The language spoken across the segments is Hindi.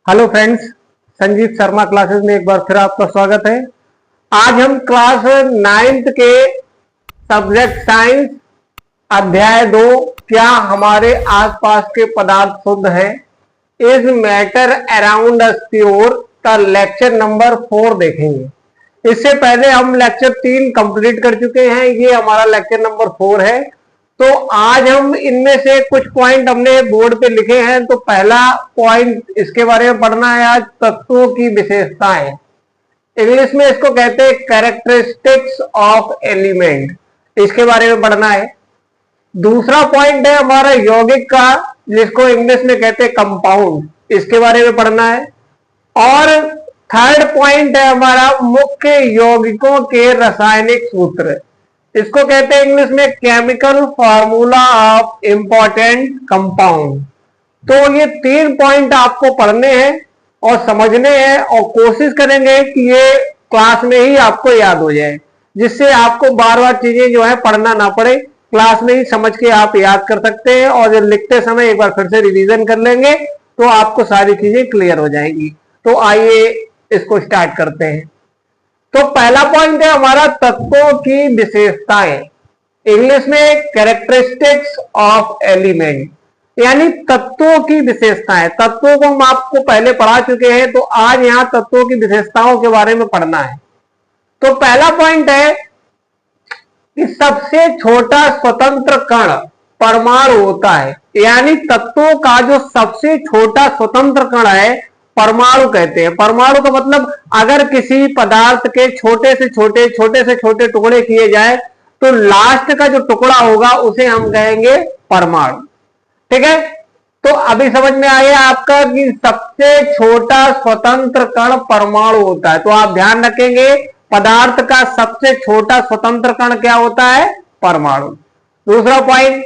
Hello friends, Sanjeev Sharma classes में एक बार फिर आपका स्वागत है। आज हम क्लास 9th के सब्जेक्ट साइंस अध्याय 2 क्या हमारे आसपास के पदार्थ शुद्ध है, is matter around us pure का लेक्चर नंबर 4 देखेंगे। इससे पहले हम लेक्चर 3 कंप्लीट कर चुके हैं, ये हमारा लेक्चर नंबर 4 है। तो आज हम इनमें से कुछ पॉइंट हमने बोर्ड पे लिखे हैं। तो पहला पॉइंट इसके बारे में पढ़ना है आज, तत्वों की विशेषताएं। इंग्लिश में इसको कहते हैं कैरेक्टरिस्टिक्स ऑफ एलिमेंट, इसके बारे में पढ़ना है। दूसरा पॉइंट है हमारा यौगिक का, जिसको इंग्लिश में कहते हैं कंपाउंड, इसके बारे में पढ़ना है। और थर्ड पॉइंट है हमारा मुख्य यौगिकों के रासायनिक सूत्र, इसको कहते हैं इंग्लिश में chemical formula of important compound. तो ये 3 पॉइंट आपको पढ़ने हैं और समझने हैं, और कोशिश करेंगे कि ये क्लास में ही आपको याद हो जाए, जिससे आपको बार बार चीजें जो है पढ़ना ना पड़े, क्लास में ही समझ के आप याद कर सकते हैं। और जब लिखते समय एक बार फिर से रिवीजन कर लेंगे तो आपको सारी चीजें क्लियर हो जाएंगी। तो आइए इसको स्टार्ट करते हैं। तो पहला पॉइंट है हमारा तत्वों की विशेषताएं, इंग्लिश में कैरेक्टरिस्टिक्स ऑफ एलिमेंट, यानी तत्वों की विशेषताएं। तत्वों को हम आपको पहले पढ़ा चुके हैं, तो आज यहां तत्वों की विशेषताओं के बारे में पढ़ना है। तो पहला पॉइंट है कि सबसे छोटा स्वतंत्र कण परमाणु होता है, यानी तत्वों का जो सबसे छोटा स्वतंत्र कण है परमाणु कहते हैं। परमाणु का मतलब अगर किसी पदार्थ के छोटे से छोटे टुकड़े किए जाए तो लास्ट का जो टुकड़ा होगा उसे हम कहेंगे परमाणु। ठीक है, तो अभी समझ में आया आपका कि सबसे छोटा स्वतंत्र कण परमाणु होता है। तो आप ध्यान रखेंगे पदार्थ का सबसे छोटा स्वतंत्र कण क्या होता है, परमाणु। दूसरा पॉइंट,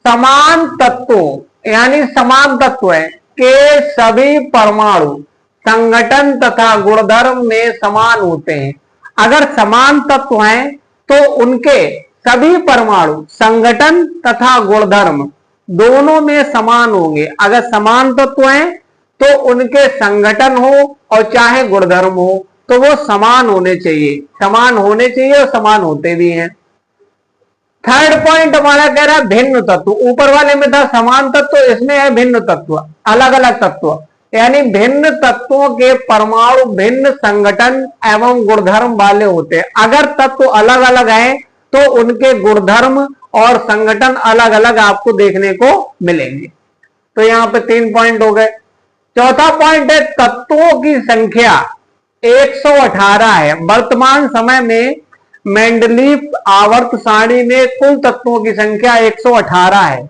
समान तत्वों, यानी समान तत्व है के सभी परमाणु संगठन तथा गुणधर्म में समान होते हैं। अगर समान तत्व हैं तो उनके सभी परमाणु संगठन तथा गुणधर्म दोनों में समान होंगे। अगर समान तत्व हैं तो उनके संगठन हो और चाहे गुणधर्म हो तो वो समान होने चाहिए, समान होने चाहिए और समान होते भी हैं। थर्ड पॉइंट हमारा कह रहा है भिन्न तत्व। ऊपर वाले में था समान तत्व, इसमें है भिन्न तत्व, अलग अलग तत्व, यानी भिन्न तत्वों के परमाणु भिन्न संगठन एवं गुणधर्म वाले होते हैं। अगर तत्व अलग अलग हैं तो उनके गुणधर्म और संगठन अलग अलग आपको देखने को मिलेंगे। तो यहां पे 3 पॉइंट हो गए। चौथा पॉइंट है तत्वों की संख्या 118 है। वर्तमान समय में मेंडलीफ आवर्त सारणी में कुल तत्वों की संख्या 118 है,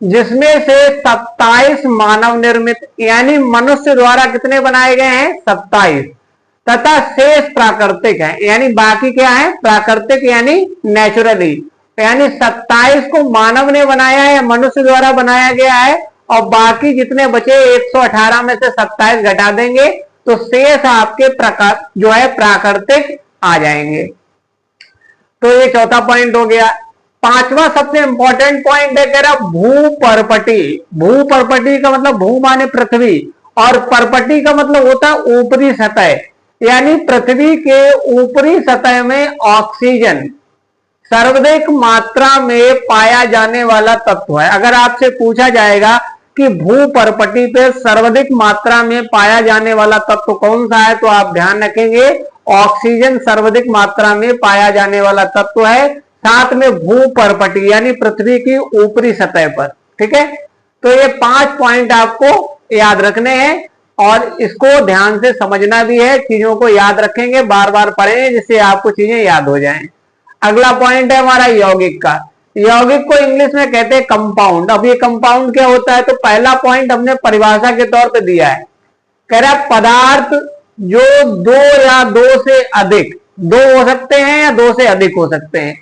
जिसमें से 27 मानव निर्मित, यानी मनुष्य द्वारा कितने बनाए गए हैं, 27, तथा शेष प्राकृतिक है, यानी बाकी क्या है, प्राकृतिक यानी नेचुरली। यानी 27 को मानव ने बनाया है, मनुष्य द्वारा बनाया गया है, और बाकी जितने बचे 118 में से 27 घटा देंगे तो शेष आपके प्रकार जो है प्राकृतिक आ जाएंगे। तो ये चौथा पॉइंट हो गया। पांचवा सबसे इंपॉर्टेंट पॉइंट है कह रहा भूपर्पटी। भूपर्पटी का मतलब भू माने पृथ्वी, और पर्पटी का मतलब होता है ऊपरी सतह, यानी पृथ्वी के ऊपरी सतह में ऑक्सीजन सर्वाधिक मात्रा में पाया जाने वाला तत्व है। अगर आपसे पूछा जाएगा कि भूपर्पटी पे सर्वाधिक मात्रा में पाया जाने वाला तत्व कौन सा है, तो आप ध्यान रखेंगे ऑक्सीजन सर्वाधिक मात्रा में पाया जाने वाला तत्व है, साथ में भूपर्पटी यानी पृथ्वी की ऊपरी सतह पर। ठीक है, तो ये 5 पॉइंट आपको याद रखने हैं और इसको ध्यान से समझना भी है। चीजों को याद रखेंगे, बार बार पढ़ेंगे, जिससे आपको चीजें याद हो जाएं। अगला पॉइंट है हमारा यौगिक का। यौगिक को इंग्लिश में कहते हैं कंपाउंड। अब ये कंपाउंड क्या होता है, तो पहला पॉइंट हमने परिभाषा के तौर पे दिया है, कह रहा पदार्थ जो 2 या 2 से अधिक, 2 हो सकते हैं या 2 से अधिक हो सकते हैं,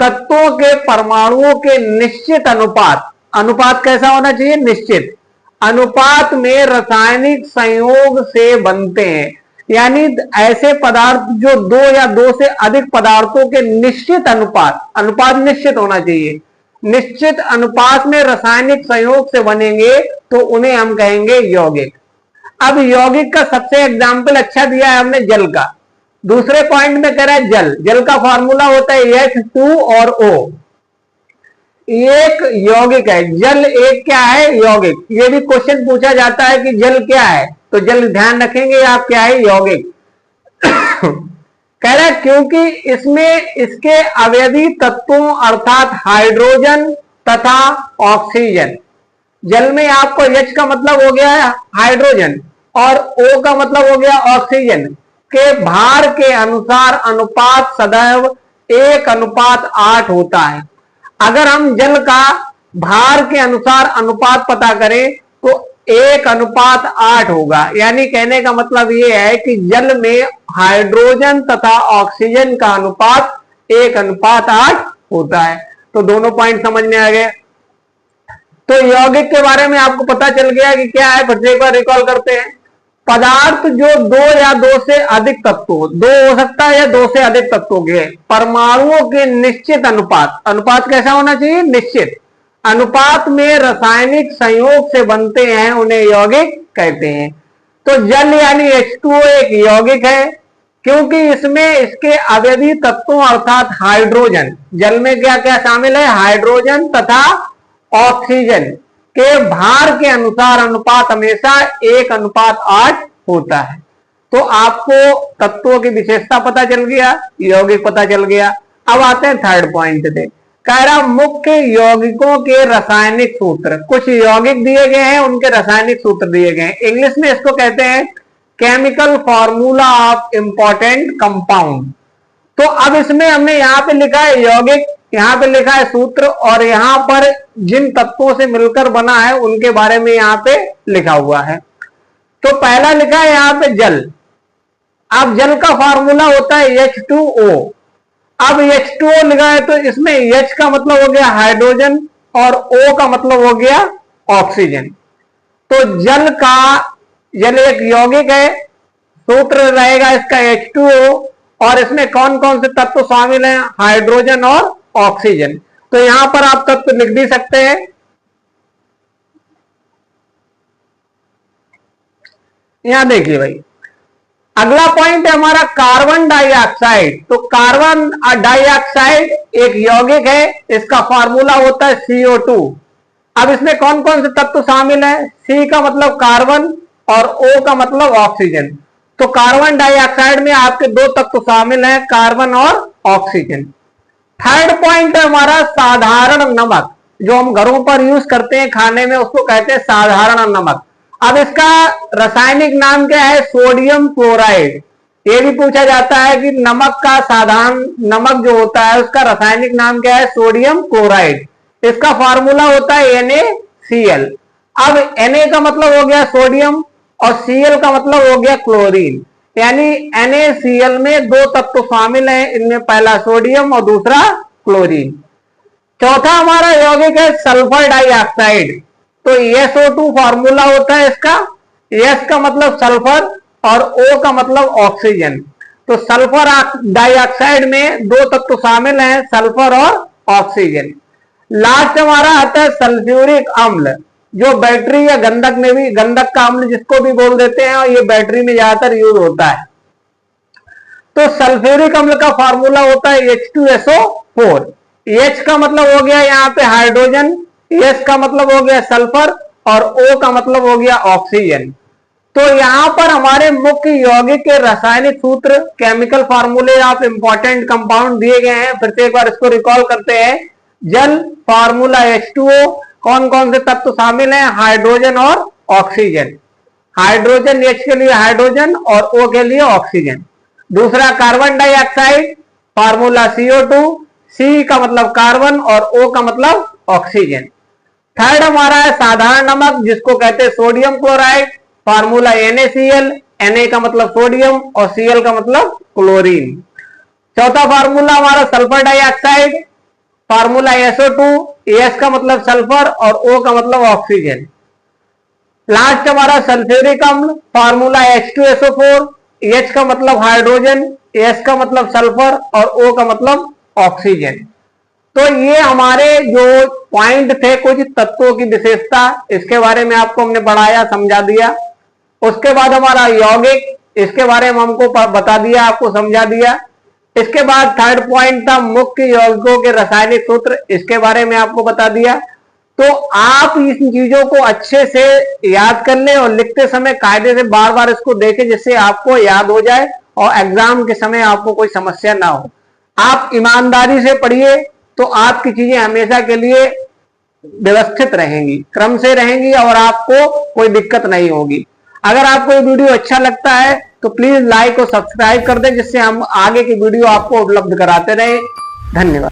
तत्वों के परमाणुओं के निश्चित अनुपात, अनुपात कैसा होना चाहिए, निश्चित अनुपात में रासायनिक संयोग से बनते हैं। यानी ऐसे पदार्थ जो 2 या 2 से अधिक पदार्थों के निश्चित अनुपात, अनुपात निश्चित होना चाहिए, निश्चित अनुपात में रासायनिक संयोग से बनेंगे तो उन्हें हम कहेंगे यौगिक। अब यौगिक का सबसे एग्जाम्पल अच्छा दिया है हमने जल का। दूसरे पॉइंट में कह रहा है जल, जल का फॉर्मूला होता है H2 और O। एक यौगिक है जल, एक क्या है यौगिक। ये भी क्वेश्चन पूछा जाता है कि जल क्या है, तो जल ध्यान रखेंगे आप क्या है यौगिक। कह रहा है क्योंकि इसमें इसके अवयवी तत्वों अर्थात हाइड्रोजन तथा ऑक्सीजन, जल में आपको H का मतलब हो गया हाइड्रोजन और O का मतलब हो गया ऑक्सीजन, के भार के अनुसार अनुपात सदैव 1:8 होता है। अगर हम जल का भार के अनुसार अनुपात पता करें तो 1:8 होगा। यानी कहने का मतलब यह है कि जल में हाइड्रोजन तथा ऑक्सीजन का अनुपात 1:8 होता है। तो दोनों पॉइंट समझ में आ गए। तो यौगिक के बारे में आपको पता चल गया कि क्या है। फिर से एक बार रिकॉल करते हैं। पदार्थ जो दो या दो से अधिक तत्वों, दो हो सकता है या दो से अधिक तत्वों के परमाणुओं के निश्चित अनुपात, अनुपात कैसा होना चाहिए निश्चित अनुपात में रासायनिक संयोग से बनते हैं, उन्हें यौगिक कहते हैं। तो जल यानी H2O एक यौगिक है क्योंकि इसमें इसके अवयवी तत्वों अर्थात हाइड्रोजन, जल में क्या क्या शामिल है हाइड्रोजन तथा ऑक्सीजन के भार के अनुसार अनुपात हमेशा 1:8 होता है। तो आपको तत्वों की विशेषता पता चल गया, यौगिक पता चल गया। अब आते हैं थर्ड पॉइंट पे। कह रहा मुख्य यौगिकों के रासायनिक सूत्र, कुछ यौगिक दिए गए हैं उनके रासायनिक सूत्र दिए गए हैं। इंग्लिश में इसको कहते हैं chemical formula of important compound. तो अब इसमें हमने यहां पे लिखा है यौगिक, यहां पे लिखा है सूत्र और यहां पर जिन तत्वों से मिलकर बना है उनके बारे में यहां पे लिखा हुआ है। तो पहला लिखा है यहां पे जल। अब जल का फॉर्मूला होता है H2O। अब H2O लिखा है तो इसमें H का मतलब हो गया हाइड्रोजन और O का मतलब हो गया ऑक्सीजन। तो जल एक यौगिक है, सूत्र रहेगा इसका H2O और इसमें कौन कौन से तत्व शामिल हैं हाइड्रोजन और ऑक्सीजन। तो यहां पर आप तत्व लिख भी सकते हैं। यहां देखिए भाई, अगला पॉइंट है हमारा कार्बन डाइऑक्साइड। तो कार्बन डाइऑक्साइड एक यौगिक है, इसका फॉर्मूला होता है CO2। अब इसमें कौन कौन से तत्व शामिल है, C का मतलब कार्बन और O का मतलब ऑक्सीजन। तो कार्बन डाइऑक्साइड में आपके दो तत्व शामिल हैं कार्बन और ऑक्सीजन। थर्ड पॉइंट है हमारा साधारण नमक, जो हम घरों पर यूज करते हैं खाने में, उसको कहते हैं साधारण नमक। अब इसका रासायनिक नाम क्या है सोडियम क्लोराइड। ये भी पूछा जाता है कि नमक का साधारण नमक जो होता है उसका रासायनिक नाम क्या है सोडियम क्लोराइड। इसका फॉर्मूला होता है NaCl। अब Na का मतलब हो गया सोडियम और Cl का मतलब हो गया क्लोरीन। यानी NaCl में दो तत्व शामिल हैं, इनमें पहला सोडियम और दूसरा क्लोरीन। चौथा हमारा यौगिक है सल्फर डाइऑक्साइड। तो SO2 फॉर्मूला होता है इसका, S का मतलब सल्फर और O का मतलब ऑक्सीजन। तो सल्फर डाइऑक्साइड में दो तत्व शामिल हैं सल्फर और ऑक्सीजन। लास्ट हमारा आता है सल्फ्यूरिक अम्ल, जो बैटरी या गंधक में भी, गंधक का अम्ल जिसको भी बोल देते हैं, और ये बैटरी में ज्यादातर यूज होता है। तो सल्फ्यूरिक अम्ल का फॉर्मूला होता है H2SO4। H का मतलब हो गया यहाँ पे हाइड्रोजन, S का मतलब हो गया सल्फर और O का मतलब हो गया ऑक्सीजन। तो यहां पर हमारे मुख्य यौगिक के रासायनिक सूत्र केमिकल फॉर्मूले ऑफ इंपॉर्टेंट कंपाउंड दिए गए हैं। फिर से एक बार इसको रिकॉल करते हैं। जल फॉर्मूला H2O, कौन कौन से तत्व शामिल हैं हाइड्रोजन और ऑक्सीजन। हाइड्रोजन H के लिए हाइड्रोजन और O के लिए ऑक्सीजन। दूसरा carbon dioxide formula CO2, C का मतलब कार्बन और O का मतलब ऑक्सीजन। थर्ड हमारा है साधारण नमक जिसको कहते हैं sodium chloride, formula NaCl, Na का मतलब सोडियम और Cl का मतलब क्लोरीन। चौथा फार्मूला हमारा sulphur dioxide, formula SO2, S का मतलब सल्फर और O का मतलब ऑक्सीजन। लास्ट हमारा सल्फ्यूरिक अम्ल, फार्मूला H2SO4, H का मतलब हाइड्रोजन, S का मतलब सल्फर और O का मतलब ऑक्सीजन। तो ये हमारे जो पॉइंट थे कुछ तत्वों की विशेषता, इसके बारे में आपको हमने बढ़ाया समझा दिया। उसके बाद हमारा यौगिक, इसके बारे में हमको बता दिया, आपको समझा दिया। इसके बाद थर्ड पॉइंट था मुख्य यौगिकों के रासायनिक सूत्र, इसके बारे में आपको बता दिया। तो आप इन चीजों को अच्छे से याद कर लें और लिखते समय कायदे से बार बार इसको देखें, जिससे आपको याद हो जाए और एग्जाम के समय आपको कोई समस्या ना हो। आप ईमानदारी से पढ़िए तो आपकी चीजें हमेशा के लिए व्यवस्थित रहेंगी, क्रम से रहेंगी और आपको कोई दिक्कत नहीं होगी। अगर आपको ये वीडियो अच्छा लगता है तो प्लीज लाइक और सब्सक्राइब कर दें, जिससे हम आगे की वीडियो आपको उपलब्ध कराते रहें। धन्यवाद।